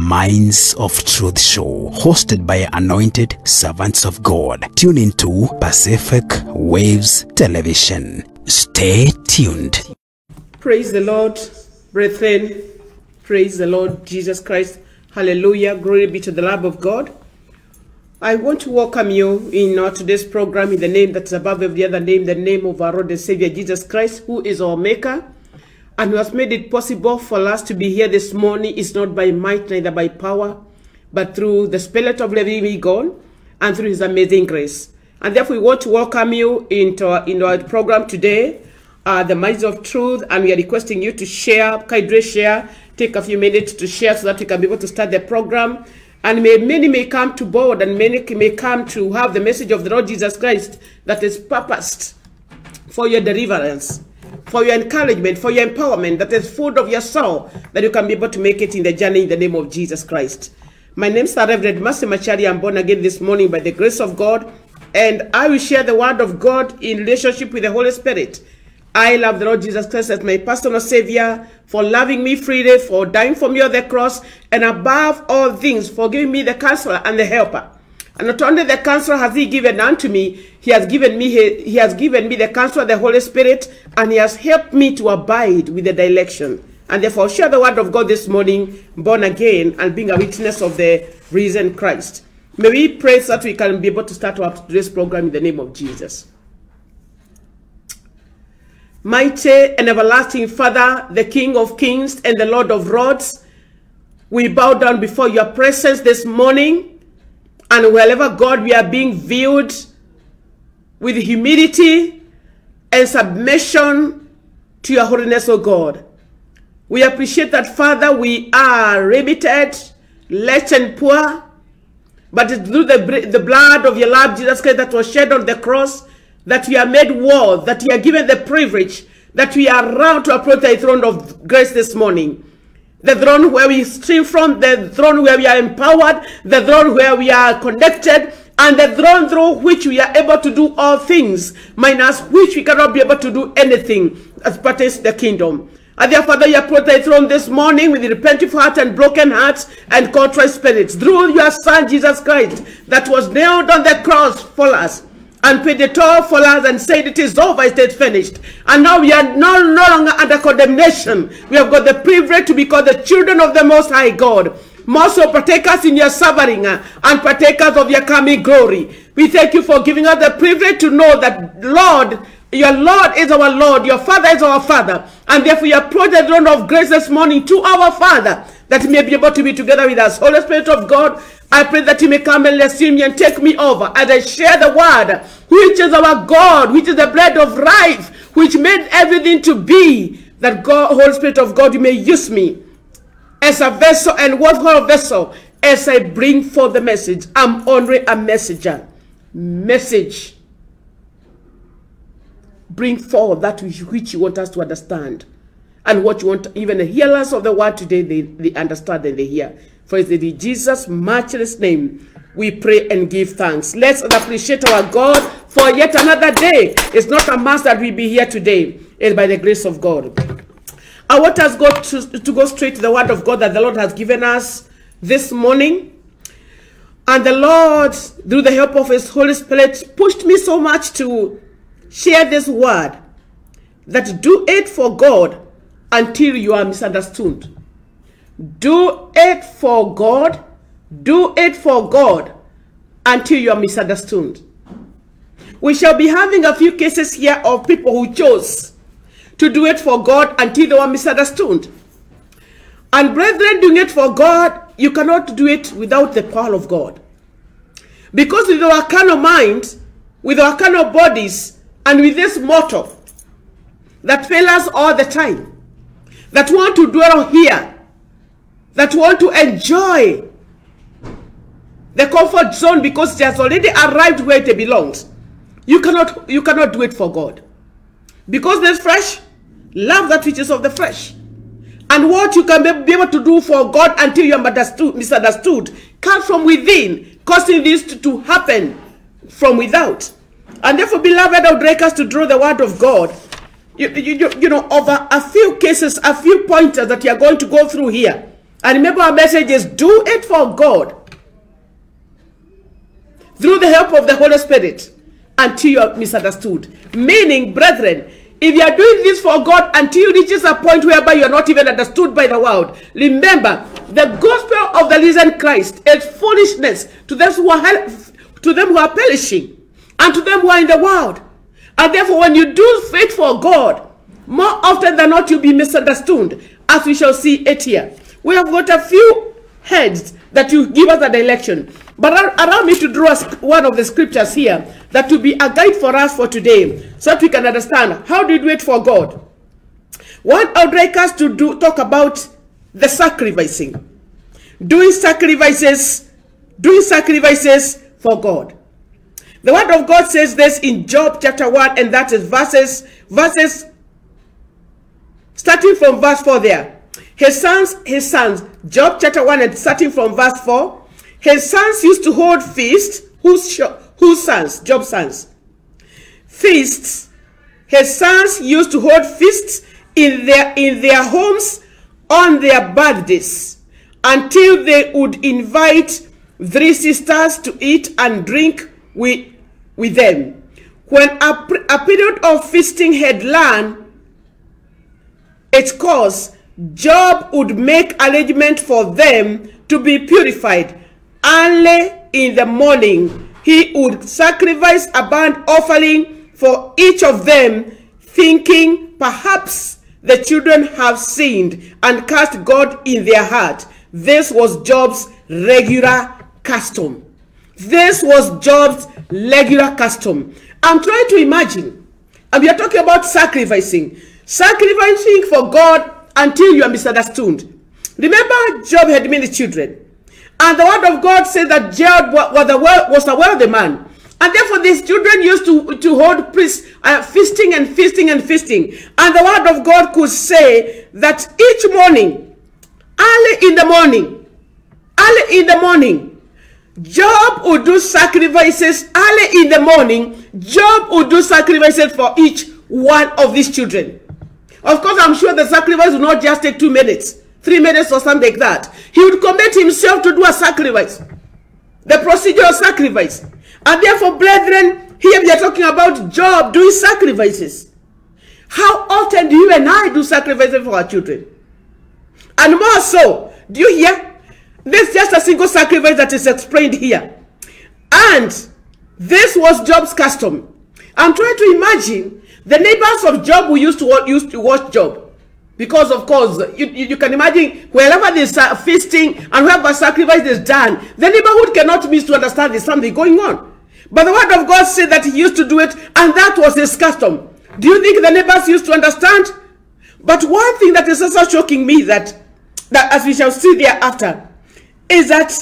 Minds of Truth Show, hosted by anointed servants of God. Tune into Pacific Waves Television. Stay tuned. Praise the Lord, brethren. Praise the Lord Jesus Christ. Hallelujah. Glory be to the Lamb of God. I want to welcome you in today's program in the name that's above every other name, the name of our Lord and Savior Jesus Christ, who is our Maker, and who has made it possible for us to be here this morning. It's not by might, neither by power, but through the Spirit of living God and through His amazing grace. And therefore, we want to welcome you into our program today, the Minds of Truth, and we are requesting you to share, kindly share, take a few minutes to share so that we can be able to start the program. And many may come to board, and many may come to have the message of the Lord Jesus Christ that is purposed for your deliverance, for your encouragement, for your empowerment, that is food of your soul, that you can be able to make it in the journey in the name of Jesus Christ. My name is REV.MERCY MACHARIA. I'm born again this morning by the grace of God, and I will share the word of God in relationship with the Holy Spirit. I love the Lord Jesus Christ as my personal Savior, for loving me freely, for dying for me on the cross, and above all things, for giving me the Counselor and the Helper. And not only the Counselor has He given unto me, He has given me the Counselor, the Holy Spirit, and He has helped me to abide with the direction. And therefore, share the word of God this morning, born again, and being a witness of the risen Christ. May we pray so that we can be able to start our today's program in the name of Jesus. Mighty and everlasting Father, the King of kings and the Lord of lords, we bow down before your presence this morning. And wherever, God, we are being viewed with humility and submission to your holiness, O God. We appreciate that, Father, we are limited, less and poor, but it's through the blood of your Lord Jesus Christ that was shed on the cross that we are made worthy, that we are given the privilege, that we are around to approach the throne of grace this morning. The throne where we stream from, the throne where we are empowered, the throne where we are connected, and the throne through which we are able to do all things, minus which we cannot be able to do anything as pertains to the kingdom. And therefore, Father, you approach the throne this morning with repentant hearts and broken hearts and contrite spirits, through your Son, Jesus Christ, that was nailed on the cross for us, and paid the toll for us and said it is over, it is finished. And now we are no longer under condemnation. We have got the privilege to be called the children of the Most High God. More so partakers in your suffering and partakers of your coming glory. We thank you for giving us the privilege to know that, Lord, your Lord is our Lord, your Father is our Father. And therefore you approach the throne of grace this morning to our Father, that He may be able to be together with us. Holy Spirit of God, I pray that He may come and receive me and take me over as I share the word, which is our God, which is the bread of life, which made everything to be. That God, Holy Spirit of God, you may use me as a vessel and worthwhile vessel as I bring forth the message. I'm only a messenger. Message. Bring forth that which you want us to understand, and what you want even the hearers of the word today, they understand and they hear. For it's in Jesus' matchless name we pray and give thanks. Let's appreciate our God for yet another day. It's not a must that we be here today. It's by the grace of God. I want us to go straight to the word of God that the Lord has given us this morning. And the Lord, through the help of His Holy Spirit, pushed me so much to share this word, that do it for God until you are misunderstood. Do it for God. Do it for God until you are misunderstood. We shall be having a few cases here of people who chose to do it for God until they were misunderstood. And brethren, doing it for God, you cannot do it without the power of God. Because with our carnal minds, with our carnal bodies, and with this mortal that fail us all the time, that want to dwell here, that want to enjoy the comfort zone because it has already arrived where it belongs, you cannot do it for God. Because this flesh, love that which is of the flesh. And what you can be able to do for God until you are misunderstood comes from within, causing this to happen from without. And therefore, beloved, I would like us to draw the word of God. You know, over a few cases, a few pointers that you are going to go through here. And remember, our message is do it for God through the help of the Holy Spirit until you are misunderstood. Meaning, brethren, if you are doing this for God until you reach a point whereby you are not even understood by the world, remember, the gospel of the risen Christ is foolishness to those who are perishing and to them who are in the world. And therefore, when you do faith for God, more often than not, you'll be misunderstood, as we shall see it here. We have got a few heads that you give us a direction. But allow me to draw one of the scriptures here that will be a guide for us for today, so that we can understand how do we do it for God. One, I would like us to talk about the sacrificing. Doing sacrifices for God. The word of God says this in Job chapter 1, and that is verses starting from verse 4 there. His sons, Job chapter 1 and starting from verse 4. His sons used to hold feasts. Whose sons? Job's sons. Feasts. His sons used to hold feasts in their homes on their birthdays, until they would invite 3 sisters to eat and drink with them. When a period of feasting had learned its course, Job would make arrangement for them to be purified. Early in the morning, he would sacrifice a burnt offering for each of them, thinking perhaps the children have sinned and cast God in their heart. This was Job's regular custom. This was Job's regular custom. I'm trying to imagine, and we are talking about sacrificing for God until you are misunderstood. Remember, Job had many children, and the word of God said that Job was a wealthy man, and therefore these children used to hold feasting and feasting and feasting. And the word of God could say that each morning, early in the morning, Job would do sacrifices. Early in the morning, Job would do sacrifices for each one of these children. Of course, I'm sure the sacrifice would not just take 2 minutes, 3 minutes or something like that. He would commit himself to do a sacrifice, the procedure of sacrifice. And therefore, brethren, here we are talking about Job doing sacrifices. How often do you and I do sacrifices for our children? And more so, do you hear? This is just a single sacrifice that is explained here. And this was Job's custom. I'm trying to imagine the neighbors of Job who used to watch Job. Because, of course, you can imagine wherever there's feasting and wherever sacrifice is done, the neighborhood cannot miss to understand there's something going on. But the word of God said that he used to do it, and that was his custom. Do you think the neighbors used to understand? But one thing that is also shocking me, that as we shall see thereafter, is that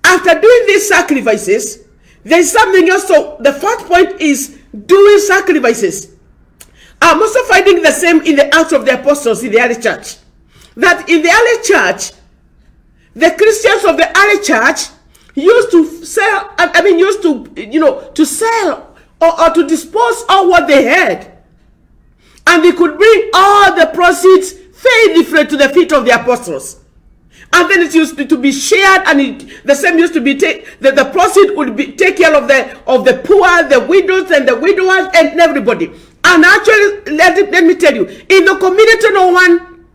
after doing these sacrifices, there's something else. So the first point is doing sacrifices. I'm also finding the same in the Acts of the Apostles in the early church. That in the early church, the Christians of the early church used to sell, to sell or to dispose all what they had. And they could bring all the proceeds faithfully to the feet of the apostles. And then it used to be shared, and the same used to be the proceeds would be take care of the poor, the widows and the widowers and everybody. And actually, let me tell you, in the community, no one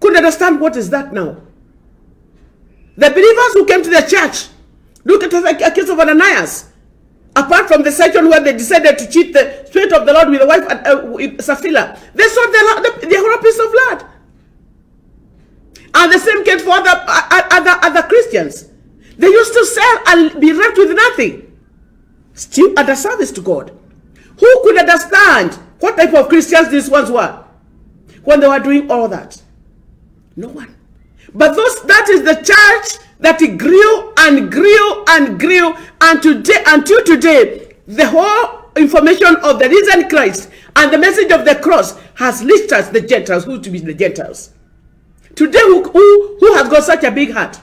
could understand what is that now. The believers who came to the church, look at the case of Ananias. Apart from the section where they decided to cheat the Spirit of the Lord with the wife Sapphira, they sold the whole piece of land. And the same case for other Christians. They used to sell and be left with nothing, still under service to God. Who could understand what type of Christians these ones were when they were doing all that? No one. But that is the church that grew and grew and grew, and until today, the whole information of the risen Christ and the message of the cross has reached us, the Gentiles, who to be the Gentiles. Today, who has got such a big heart?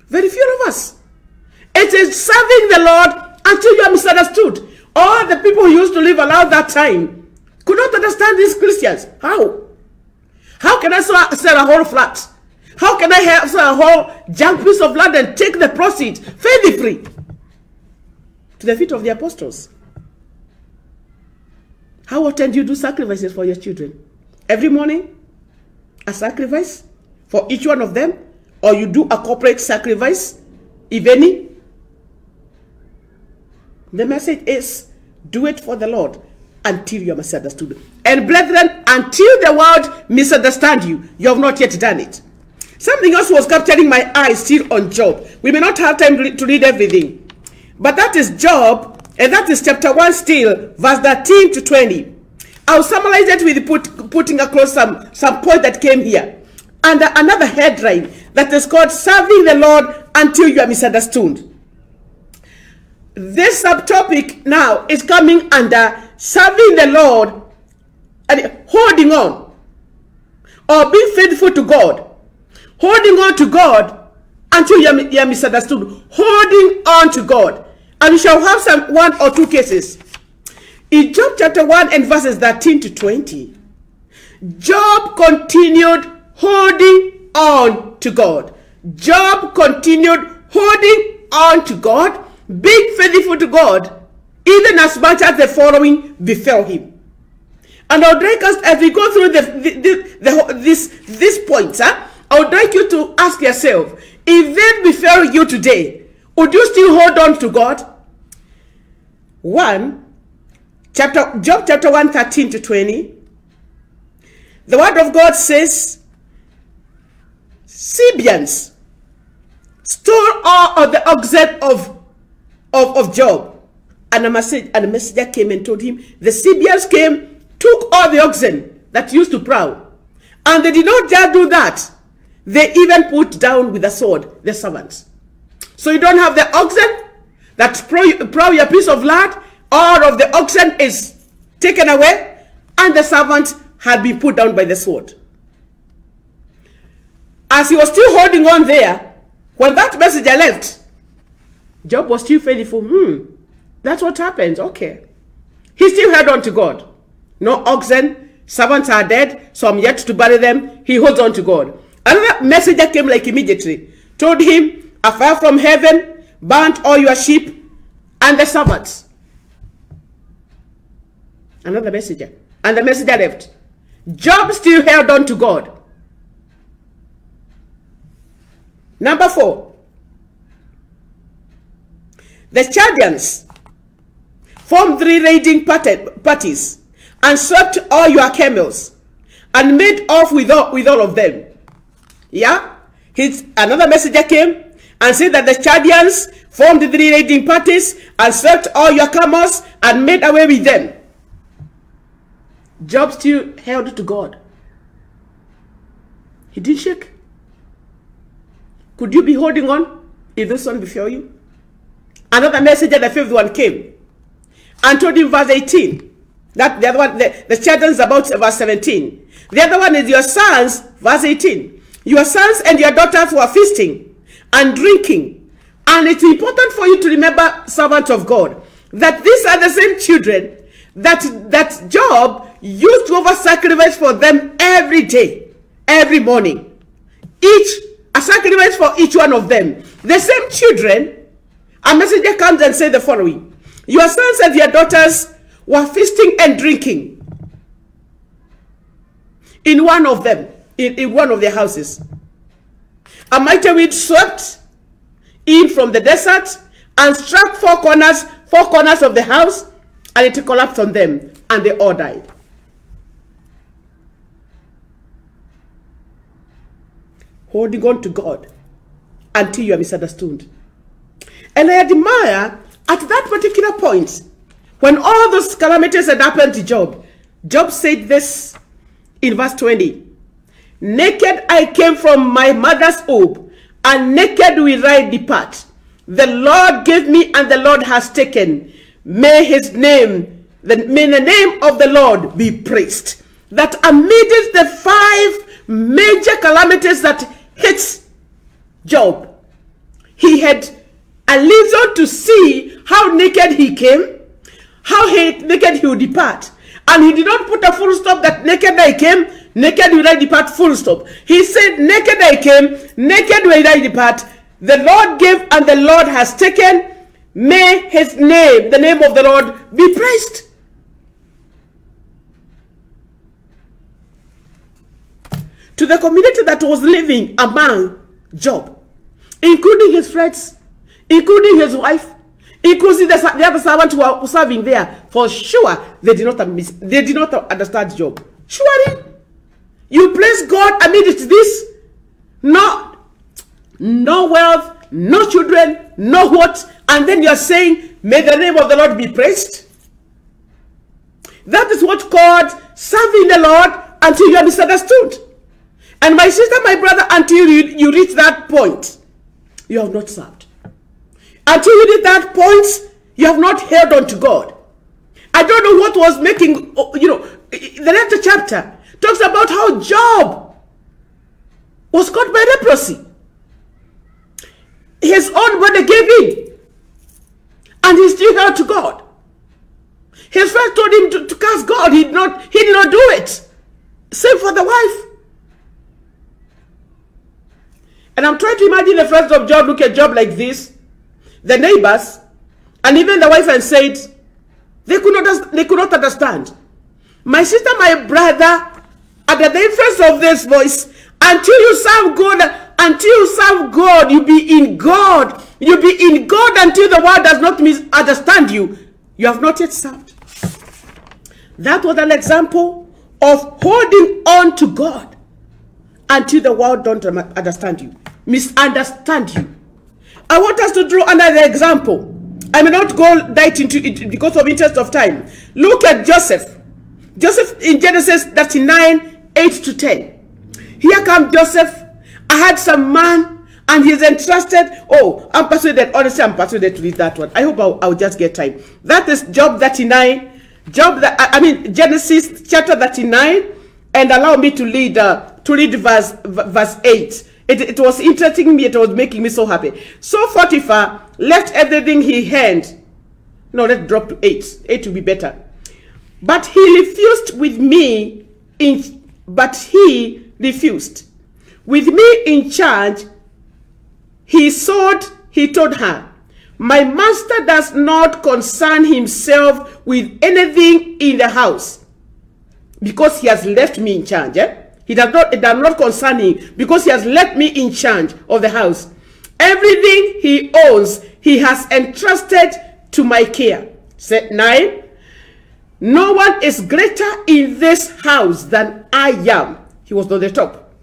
Very few of us. It is serving the Lord until you are misunderstood. All the people who used to live around that time could not understand these Christians. How? How can I sell a whole flat? How can I sell a whole junk piece of land and take the proceeds fairly free to the feet of the apostles? How often do you do sacrifices for your children? Every morning? A sacrifice for each one of them? Or you do a corporate sacrifice, if any? The message is, do it for the Lord until you are misunderstood. And brethren, until the world misunderstand you, you have not yet done it. Something else was capturing my eye still on Job. We may not have time to read everything. But that is Job, and that is chapter 1 still, verse 13 to 20. I'll summarize it with putting across some point that came here. Under another headline that is called Serving the Lord Until You Are Misunderstood. This subtopic now is coming under serving the Lord and holding on, or being faithful to God. Holding on to God until you are misunderstood. Holding on to God. And we shall have some 1 or 2 cases. In Job chapter 1 and verses 13 to 20, Job continued holding on to God. Job continued holding on to God, being faithful to God, even as much as the following befell him. And I would like us, as we go through these points, I would like you to ask yourself, if they befell you today, would you still hold on to God? Job chapter 1, 13 to 20. The word of God says, Sabeans stole all of the oxen of Job. And a messenger came and told him, the Sabeans came, took all the oxen that used to plow. And they did not just do that. They even put down with the sword the servants. So you don't have the oxen that plow your piece of land. All of the oxen is taken away, and the servants had been put down by the sword. As he was still holding on there, when that messenger left, Job was still faithful. That's what happens. Okay. He still held on to God. No oxen, servants are dead, so I'm yet to bury them. He holds on to God. Another messenger came like immediately, told him, a fire from heaven burnt all your sheep and the servants. Another messenger. And the messenger left. Job still held on to God. Number 4. The Chaldeans formed 3 raiding parties and swept all your camels and made off with all of them. Yeah? Another messenger came and said that the Chaldeans formed 3 raiding parties and swept all your camels and made away with them. Job still held to God. He didn't shake. Could you be holding on if this one befell you? Another messenger, the 5th one, came and told him, verse 18. That the other one, the Chaldeans about verse 17. The other one is your sons, verse 18. Your sons and your daughters were feasting and drinking. And it's important for you to remember, servants of God, that these are the same children that Job used to offer sacrifice for them every day, every morning. A sacrifice for each one of them. The same children, a messenger comes and says the following. Your sons and your daughters were feasting and drinking in one of them, in one of their houses. A mighty wind swept in from the desert and struck four corners of the house, and it collapsed on them, and they all died. Holding on to God until you are misunderstood. And I admire at that particular point, when all those calamities had happened to Job, Job said this in verse 20. Naked I came from my mother's womb, and naked will I depart. The Lord gave me, and the Lord has taken. May his name, may the name of the Lord be praised. That amidst the 5 major calamities that hits Job, he had a reason to see how naked he came, how naked he would depart, And he did not put a full stop that naked I came, naked will I depart, full stop. He said, naked I came, naked will I depart. The Lord gave and the Lord has taken. May his name, the name of the Lord, be praised. To the community that was living among Job, including his friends, including his wife, including the other servants who were serving there, for sure they did not understand Job. Surely, you place God amidst this, no wealth, no children, no what, and then you are saying, may the name of the Lord be praised. That is what called serving the Lord until you are misunderstood. And my sister, my brother, until you reach that point, you have not served. Until you reach that point, you have not held on to God. I don't know what was making, the next chapter talks about how Job was caught by leprosy. His own brother gave in, and he still held to God. His friend told him to curse God. He did not do it. Same for the wife. And I'm trying to imagine the friends of Job look at Job like this, the neighbors, and even the wife, and said, they could not understand. My sister, my brother, under the influence of this voice, until you serve God, you be in God. You be in God until the world does not misunderstand you. You have not yet served. That was an example of holding on to God until the world don't understand you, misunderstand you. I want us to draw another example. I may not go right into it because of interest of time. Look at Joseph. Joseph in Genesis 39, 8 to 10. Here comes Joseph. I had some man and he's entrusted. Oh, I'm persuaded. Honestly, I'm persuaded to read that one. I hope I'll just get time. That is Job 39. Genesis chapter 39. And allow me to read verse 8. It was interesting me. It was making me so happy. So Potiphar left everything he had. No, let's drop to 8. 8 will be better. But he refused with me with me in charge. He told her, my master does not concern himself with anything in the house because he has left me in charge. It does not concern him because he has left me in charge of the house. Everything he owns, he has entrusted to my care. Set 9. No one is greater in this house than I am. He was on the top.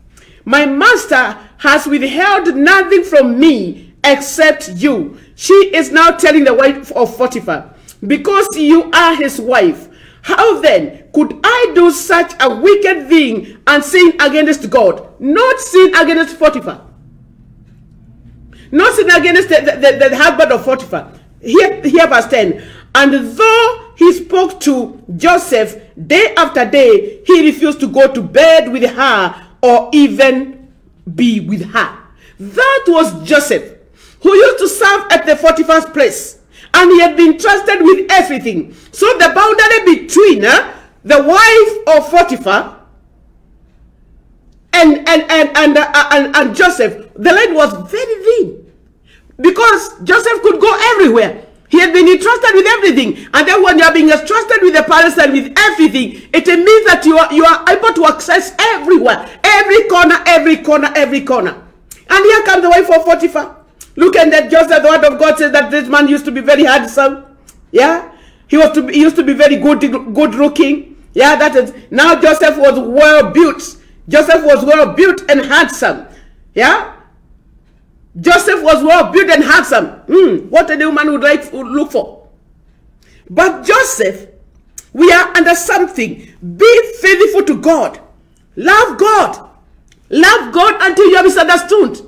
My master has withheld nothing from me except you. She is now telling the wife of Potiphar, because you are his wife. How then could I do such a wicked thing and sin against God? Not sin against Potiphar. Not sin against the husband of Potiphar. Here verse 10. And though he spoke to Joseph day after day, he refused to go to bed with her or even be with her. That was Joseph, who used to serve at the Potiphar's place. And he had been trusted with everything. So the boundary between the wife of Potiphar and Joseph, the line was very thin. Because Joseph could go everywhere. He had been entrusted with everything. And then when you are being entrusted with the palace and with everything, it means that you are able to access everywhere. Every corner, every corner, every corner. And here comes the wife of Potiphar. Look at that. Joseph, the word of God says that this man used to be very handsome. Yeah. He used to be very good looking. Yeah, that is. Now Joseph was well built. Joseph was well built and handsome. Yeah. Joseph was well built and handsome. What a woman would look for. But Joseph, we are under something. Be faithful to God. Love God. Love God until you are misunderstood.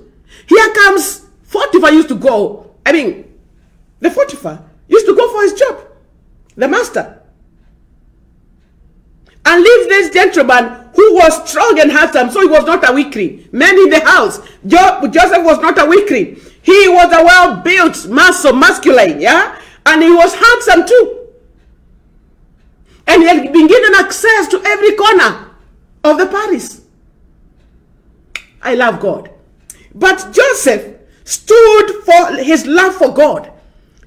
Here comes Potiphar used to go. The Potiphar used to go for his job. The master. And leave this gentleman who was strong and handsome, so he was not a weakling. Men in the house. Joseph was not a weakling. He was a well-built, masculine, yeah? And he was handsome too. And he had been given access to every corner of the palace. I love God. But Joseph stood for his love for God.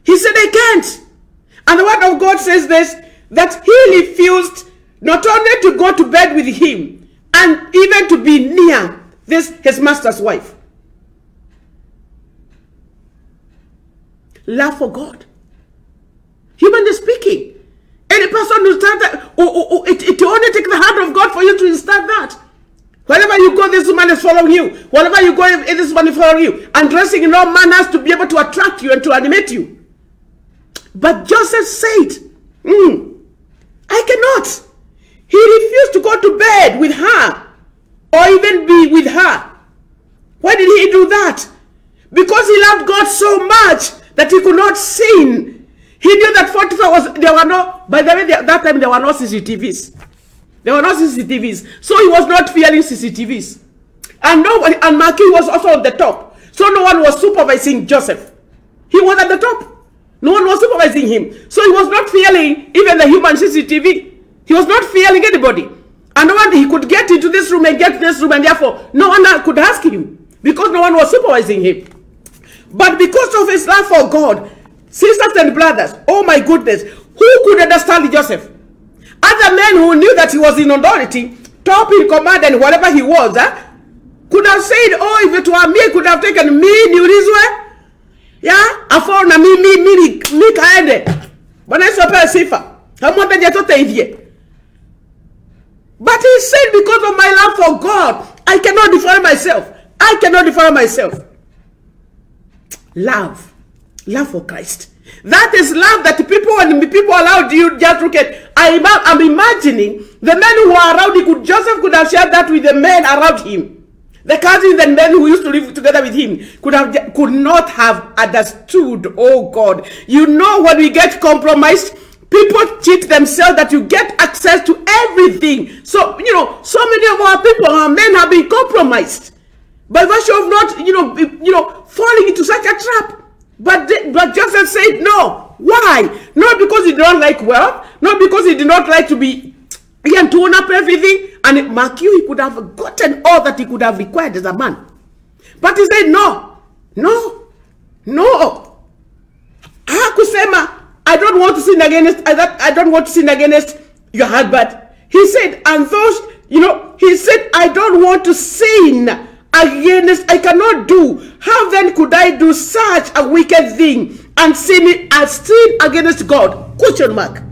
He said, I can't. And the word of God says this, that he refused not only to go to bed with him, and even to be near his master's wife. Love for God. Humanly speaking, any person who start that, it only takes the hand of God for you to start that. Wherever you go, this woman is following you. Wherever you go, this woman is following you. And dressing in all manners to be able to attract you and to animate you. But Joseph said, I cannot. He refused to go to bed with her or even be with her. Why did he do that? Because he loved God so much that he could not sin. He knew that there were no, by the way, that time there were no CCTVs. There were no CCTVs. So he was not fearing CCTVs. And nobody, and Marquis was also on the top. So no one was supervising Joseph. He was at the top. No one was supervising him. So he was not fearing even the human CCTV. He was not fearing anybody. And no one, he could get into this room and get this room, and therefore no one could ask him because no one was supervising him. But because of his love for God, sisters and brothers, oh my goodness, who could understand Joseph? Other men who knew that he was in authority, top in command, and whatever he was, could have said, oh, if it were me, could have taken me, Niurizwe. Yeah, afona mi kaende. Bwana Yesu apewe sifa. Hamonda jatote hivye. But he said, because of my love for God, I cannot defile myself. I cannot defile myself. Love. Love for Christ. That is love that people, when people allowed you, just look at, I'm imagining the men who are around him, Joseph could have shared that with the men around him. The cousins and men who used to live together with him could not have understood, oh God. You know, when we get compromised, people cheat themselves that you get access to everything. So, you know, so many of our people, our men, have been compromised by virtue of not, falling into such a trap. But Joseph said no. Why? Not because he did not like wealth, not because he did not like to be, and to own up everything. And Marquis, he could have gotten all that he could have required as a man. But he said no, no, no. Hakusema, I don't want to sin against, I don't want to sin against your husband. He said, and those, he said, I don't want to sin against, I cannot do. How then could I do such a wicked thing and sin against God? Question mark.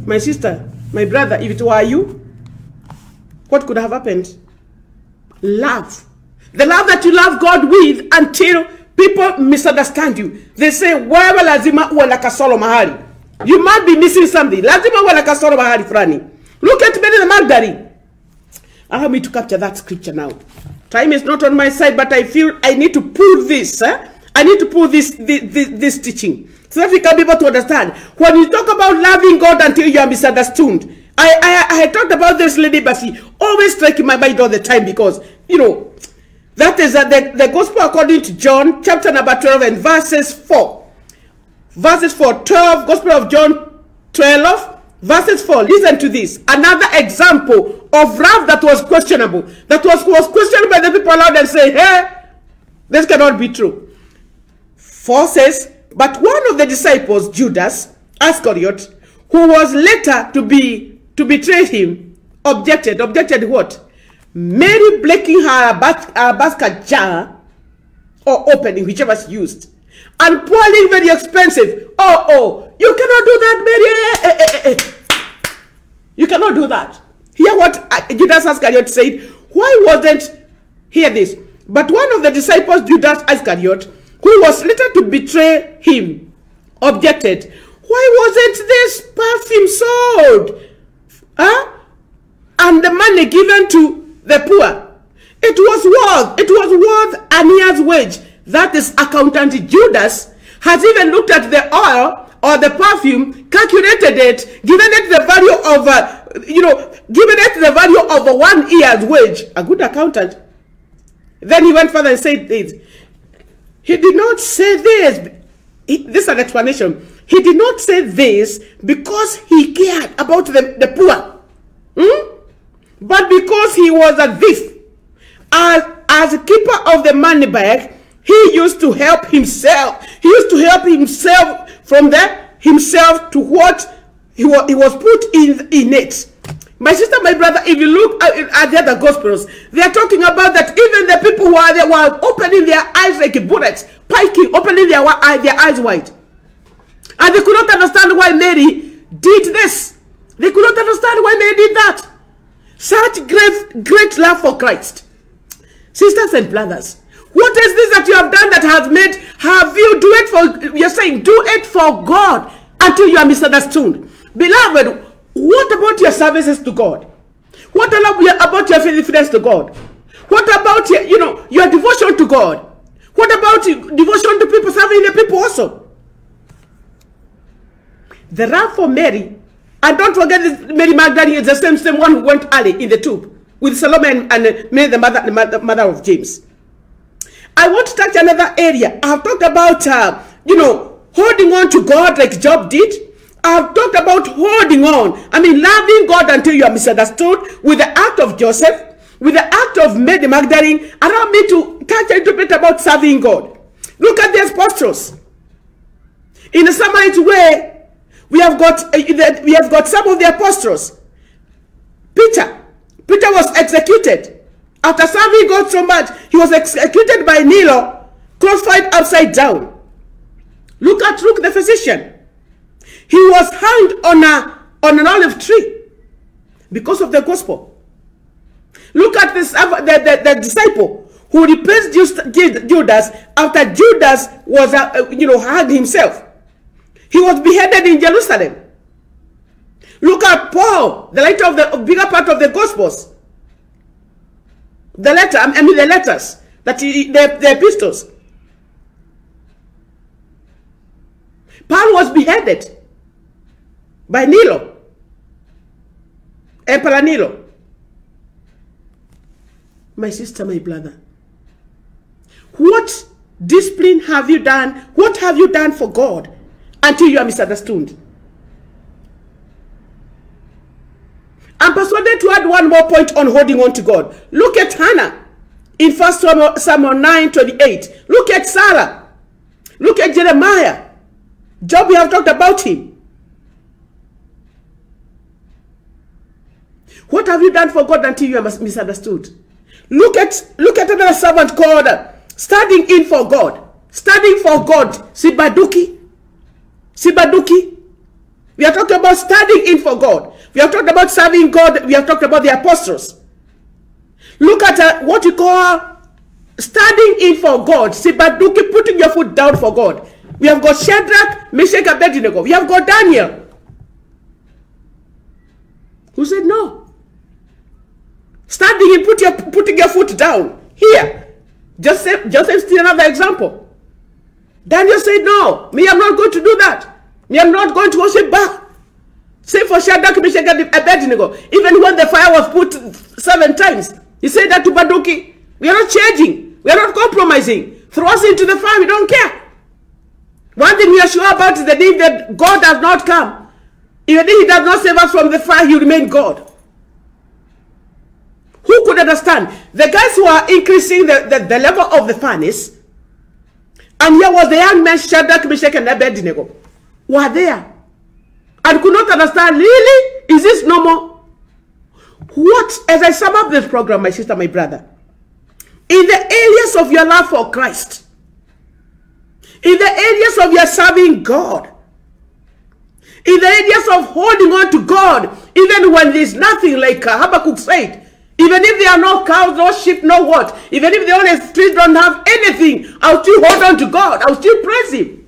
My sister, my brother, if it were you, what could have happened? Love. The love that you love God with until people misunderstand you. They say, wewe lazima uwe na kasoro mahali. You might be missing something. Lazima uwe na kasoro mahali fulani. Look at Mary the Magdalene. Allow me to capture that scripture now. Time is not on my side, but I feel I need to pull this. I need to pull this teaching so that we can be able to understand. When you talk about loving God until you are misunderstood, I talked about this lady, but she always strikes my mind all the time because, that is the gospel according to John, chapter number 12 and verses 4. Verses 4, 12, gospel of John 12, verses 4. Listen to this. Another example of love that was questionable. That was questioned by the people around and say, hey, this cannot be true. 4 says, but one of the disciples, Judas Iscariot, who was later to betray him, objected. Objected what? Mary breaking her basket jar, or opening, whichever is used, and pouring very expensive. Oh, you cannot do that, Mary. You cannot do that. Hear what Judas Iscariot said. Why wasn't, hear this, but one of the disciples, Judas Iscariot, who was later to betray him, objected. Why wasn't this perfume sold? And the money given to the poor? It was worth a year's wage. That is, accountant Judas has even looked at the oil or the perfume, calculated it, given it the value of, given it the value of 1 year's wage. A good accountant. Then he went further and said this. He did not say this. This is an explanation. he did not say this because he cared about the poor, but because he was a thief. As a keeper of the money bag, he used to help himself. He used to help himself from himself to what he was put in it. My sister, my brother, if you look at the other Gospels, they are talking about that even the people who are there were opening their eyes like bullets, piking, opening their eyes wide. And they could not understand why Mary did this. They could not understand why Mary did that. Such great love for Christ. Sisters and brothers, what is this that you have done that has made, have you do it for, you're saying, do it for God until you are misunderstood. Beloved, what about your services to God? What about your faithfulness to God? What about your devotion to God? What about devotion to people, serving the people also? The love for Mary, and don't forget this, Mary Magdalene is the same one who went early in the tomb with Salome and Mary, the mother of James. I want to touch another area. I've talked about, holding on to God like Job did. I've talked about holding on. Loving God until you are misunderstood with the act of Joseph, with the act of Mary Magdalene. Allow me to touch a little bit about serving God. Look at the apostles. In a Samaritan way, we have got some of the apostles. Peter was executed after serving God so much. He was executed by Nero, crucified upside down. Look at Luke the physician. He was hanged on an olive tree because of the gospel. Look at this, the disciple who replaced Judas after Judas was hanged himself. He was beheaded in Jerusalem. Look at Paul, the writer of the bigger part of the Gospels. The letters, the epistles. Paul was beheaded by Nero, Emperor Nero. My sister, my brother, what discipline have you done? What have you done for God until you are misunderstood? I'm persuaded to add one more point on holding on to God. Look at Hannah in 1 Samuel 9:28. Look at Sarah. Look at Jeremiah. Job, we have talked about him. What have you done for God until you are misunderstood? Look at another servant called standing in for God. Standing for God. Sibaduki. We are talking about standing in for God. We have talked about serving God. We have talked about the apostles. Look at what you call standing in for God. Sibaduki, putting your foot down for God. We have got Shadrach, Meshach, and Abednego. We have got Daniel, who said no. Standing in, putting your foot down. Here, Joseph still another example. Daniel said, no, me, I'm not going to do that. Me, I'm not going to worship Baal. Same for Shadrach, Meshach, and Abednego. Even when the fire was put 7 times, he said that to Baduki, we are not changing. We are not compromising. Throw us into the fire. We don't care. One thing we are sure about is the day that God does not come. Even if he does not save us from the fire, he will remain God. Who could understand? The guys who are increasing the level of the furnace, and here was the young man Shadrach, Meshach, and Abednego, were there and could not understand, really? Is this normal? What, as I sum up this program, my sister, my brother, in the areas of your love for Christ, in the areas of your serving God, in the areas of holding on to God, even when there's nothing, like Habakkuk said, even if there are no cows, no sheep, no what, even if the Holy Spirit don't have anything, I'll still hold on to God. I'll still praise him.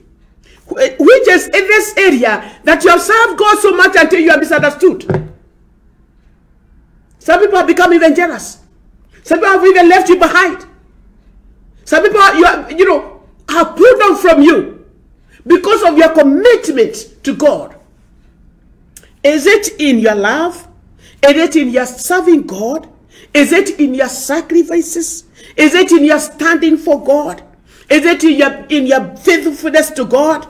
Which is in this area that you have served God so much until you are misunderstood. Some people have become even jealous. Some people have even left you behind. Some people have pulled on from you because of your commitment to God. Is it in your love? Is it in your serving God? Is it in your sacrifices? Is it in your standing for God? Is it in your faithfulness to God?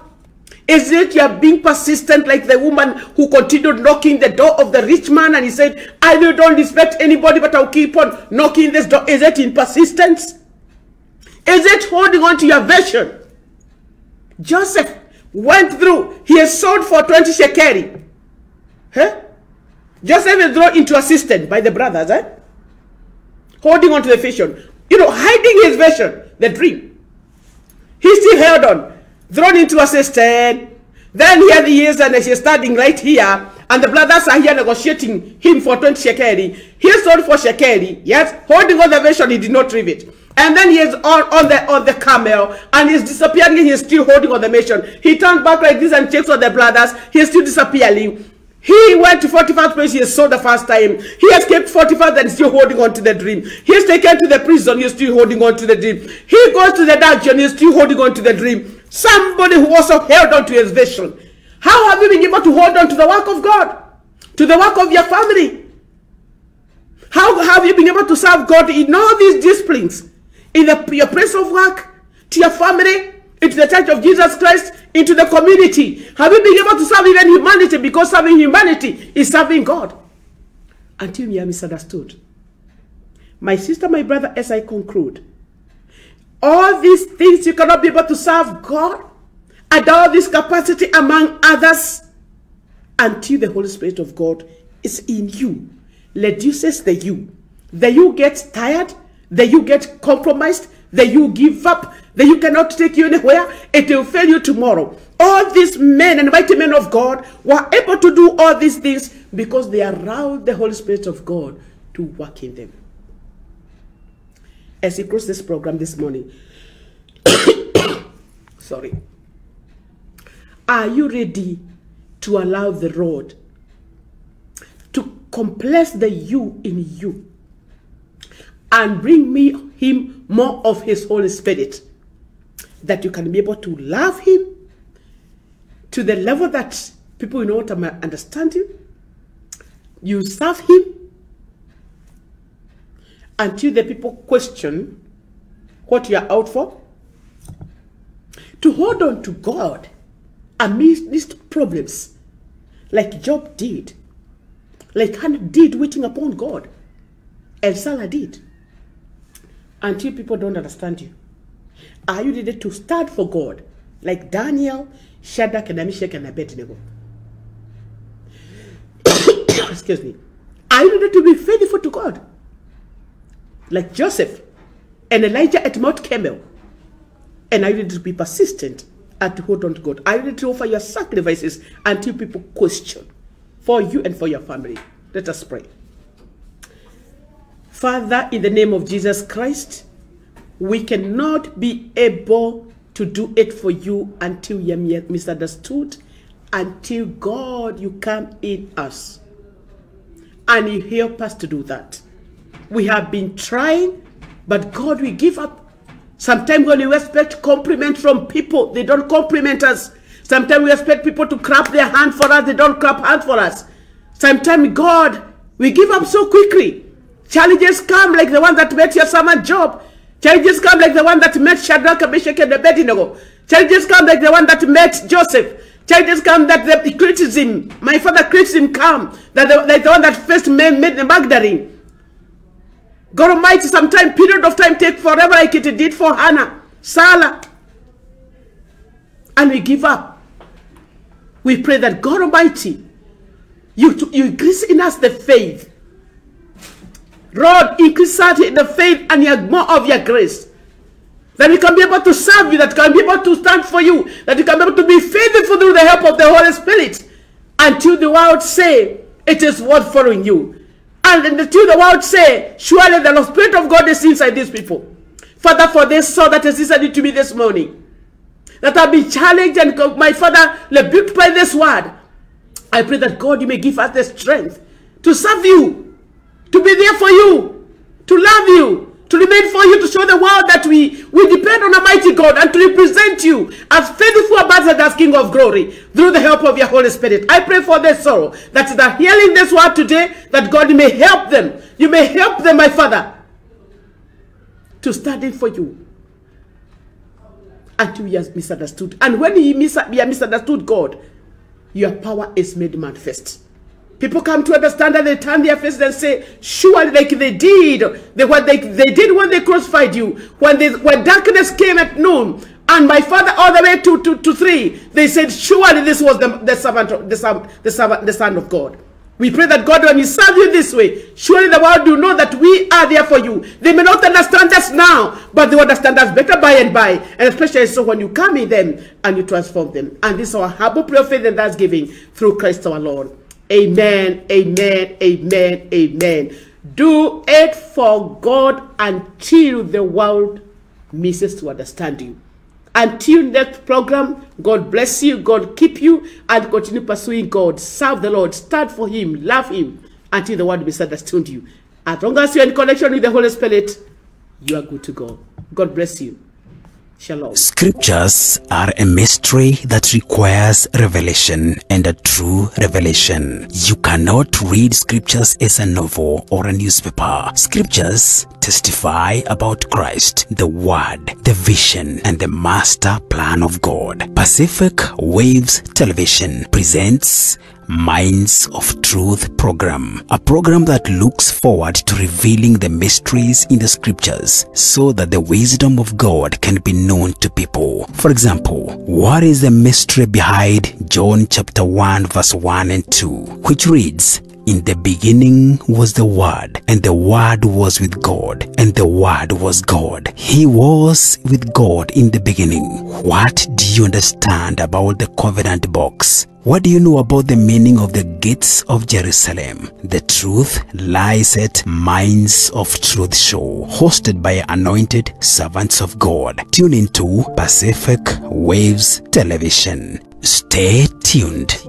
Is it you are being persistent like the woman who continued knocking the door of the rich man and he said, I don't respect anybody, but I'll keep on knocking this door? Is it in persistence? Is it holding on to your vision? Joseph went through. He is sold for 20 shekeli. Huh? Joseph is thrown into assistance by the brothers. Holding on to the vision. You know, hiding his vision, the dream. He still held on. Thrown into assistance. Then here he is and he's standing right here. And the brothers are here negotiating him for 20 shekeli. He is sold for shekeli. Yes, holding on the vision, he did not read it. And then he is on the camel and he's disappearing. He's still holding on the mission. He turned back like this and checks on the brothers. He's still disappearing. He went to 41st place. He is sold the first time. He escaped 41st and still holding on to the dream. He is taken to the prison. He is still holding on to the dream. He goes to the dungeon. He is still holding on to the dream. Somebody who also held on to his vision. How have you been able to hold on to the work of God? To the work of your family? How have you been able to serve God in all these disciplines? In your place of work, to your family, into the church of Jesus Christ, into the community. Have you been able to serve even humanity? Because serving humanity is serving God. Until you are misunderstood. My sister, my brother, as I conclude, all these things you cannot be able to serve God and all this capacity among others until the Holy Spirit of God is in you. Reduces the you. The you gets tired. The you get compromised. The you give up. The you cannot take you anywhere. It will fail you tomorrow. All these men and mighty men of God were able to do all these things because they allowed the Holy Spirit of God to work in them. As we close this program this morning, sorry, are you ready to allow the Lord to compress the you in you and bring him more of his Holy Spirit, that you can be able to love him to the level that people will not understand you? You serve him until the people question what you are out for. To hold on to God amidst problems, like Job did, like Hannah did, waiting upon God, and Sarah did, until people don't understand you. Are you ready to stand for God, like Daniel, Shadrach, and Meshach, and Abednego? Excuse me. Are you ready to be faithful to God, like Joseph and Elijah at Mount Carmel? And are you ready to be persistent and to hold on to God? Are you ready to offer your sacrifices until people question for you and for your family? Let us pray. Father, in the name of Jesus Christ, we cannot be able to do it for you until you are misunderstood, until God, you come in us and you help us to do that. We have been trying, but God, we give up. Sometimes when we expect compliment from people, they don't compliment us. Sometimes we expect people to clap their hand for us, they don't clap hands for us. Sometimes, God, we give up so quickly. Challenges come like the one that met your servant Job. Challenges come like the one that met Shadrach, Meshach, and Abednego. Challenges come like the one that met Joseph. Challenges come that the criticism, my father criticism come, like the one that first made the Magdalene. God Almighty, sometimes period of time take forever like it did for Hannah, Sarah. And we give up. We pray that God Almighty, you increase in us the faith. Lord, increase us in the faith and more of your grace. That we can be able to serve you, that we can be able to stand for you, that we can be able to be faithful through the help of the Holy Spirit, until the world say it is worth following you. And until the world say, surely the Spirit of God is inside these people. Father, for this soul that is listening to me this morning, that have been challenged and, my Father, rebuked by this word, I pray that God, you may give us the strength to serve you, to be there for you, to love you, to remain for you, to show the world that we depend on a mighty God and to represent you as faithful ambassadors, King of glory, through the help of your Holy Spirit. I pray for this soul that are hearing this word today, that God, you may help them. You may help them, my Father, to stand in for you until you are misunderstood. And when you are misunderstood God, your power is made manifest. People come to understand that they turn their faces and say, surely like they did, what they did when they crucified you, when darkness came at noon, and my father all the way to 3, they said, surely this was the Son of God. We pray that God, when we serve you this way, surely the world will know that we are there for you. They may not understand us now, but they will understand us better by and by. And especially so when you come in them and you transform them. And this is our humble prayer of faith and thanksgiving through Christ our Lord. Amen, amen, amen, amen. Do it for God until the world misses to understand you. Until next program, God bless you, God keep you, and continue pursuing God. Serve the Lord, stand for Him, love Him, until the world misunderstood you. As long as you're in connection with the Holy Spirit, you are good to go. God bless you. Shalom. Scriptures are a mystery that requires revelation, and a true revelation. You cannot read scriptures as a novel or a newspaper. Scriptures testify about Christ, the Word, the vision, and the master plan of God. Pacific Waves Television presents Minds of Truth program, a program that looks forward to revealing the mysteries in the scriptures so that the wisdom of God can be known to people. For example, what is the mystery behind John chapter 1 verse 1 and 2, which reads, "In the beginning was the Word, and the Word was with God, and the Word was God. He was with God in the beginning." What do you understand about the covenant box? What do you know about the meaning of the gates of Jerusalem? The truth lies at Minds of Truth show, hosted by anointed servants of God. Tune into Pacific Waves Television. Stay tuned.